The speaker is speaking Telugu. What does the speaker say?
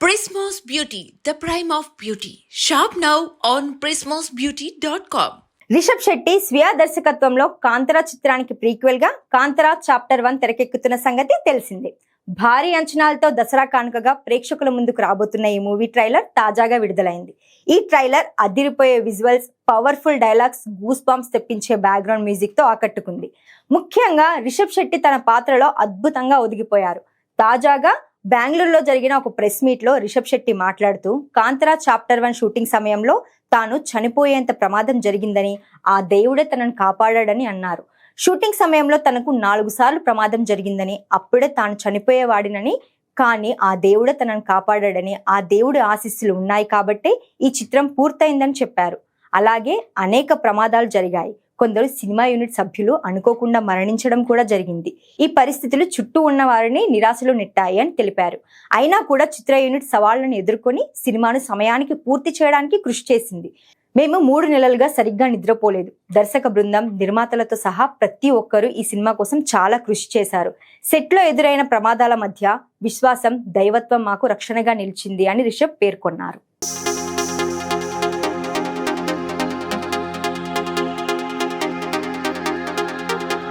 Prismos Beauty, the prime of beauty. Shop now on prismosbeauty.com. Rishabh Shetty స్వీయ దర్శకత్వంలో కాంతారా చిత్రానికి ప్రీక్వెల్ గా కాంతారా చాప్టర్ 1 తెరకెక్కుతున్న సంగతి తెలిసిందే. భారీ అంచనాలతో దసరా కానుకగా ప్రేక్షకుల ముందుకు రాబోతున్న ఈ మూవీ ట్రైలర్ తాజాగా విడుదలైంది. ఈ ట్రైలర్ అదిరిపోయే visuals, powerful dialogues, goose bumps తెప్పించే బ్యాక్గ్రౌండ్ మ్యూజిక్ తో ఆకట్టుకుంది. ముఖ్యంగా రిషబ్ శెట్టి తన పాత్రలో అద్భుతంగా ఒదిగిపోయారు. తాజాగా బెంగళూరులో జరిగిన ఒక ప్రెస్ మీట్ లో రిషబ్ శెట్టి మాట్లాడుతూ కాంతారా చాప్టర్ 1 షూటింగ్ సమయంలో తాను చనిపోయేంత ప్రమాదం జరిగిందని, ఆ దేవుడే తనను కాపాడాడని అన్నారు. షూటింగ్ సమయంలో తనకు 4 సార్లు ప్రమాదం జరిగిందని, అప్పుడే తాను చనిపోయేవాడినని, కానీ ఆ దేవుడే తనను కాపాడాడని, ఆ దేవుడి ఆశీస్సులు ఉన్నాయి కాబట్టే ఈ చిత్రం పూర్తయిందని చెప్పారు. అలాగే అనేక ప్రమాదాలు జరిగాయి. కొందరు సినిమా యూనిట్ సభ్యులు అనుకోకుండా మరణించడం కూడా జరిగింది. ఈ పరిస్థితులు చుట్టూ ఉన్న వారిని నిరాశలో నెట్టాయి అని తెలిపారు. అయినా కూడా చిత్ర యూనిట్ సవాళ్లను ఎదుర్కొని సినిమాను సమయానికి పూర్తి చేయడానికి కృషి చేసింది. మేము 3 నెలలుగా సరిగ్గా నిద్రపోలేదు. దర్శక బృందం, నిర్మాతలతో సహా ప్రతి ఒక్కరూ ఈ సినిమా కోసం చాలా కృషి చేశారు. సెట్ లో ఎదురైన ప్రమాదాల మధ్య విశ్వాసం, దైవత్వం మాకు రక్షణగా నిలిచింది అని రిషబ్ పేర్కొన్నారు.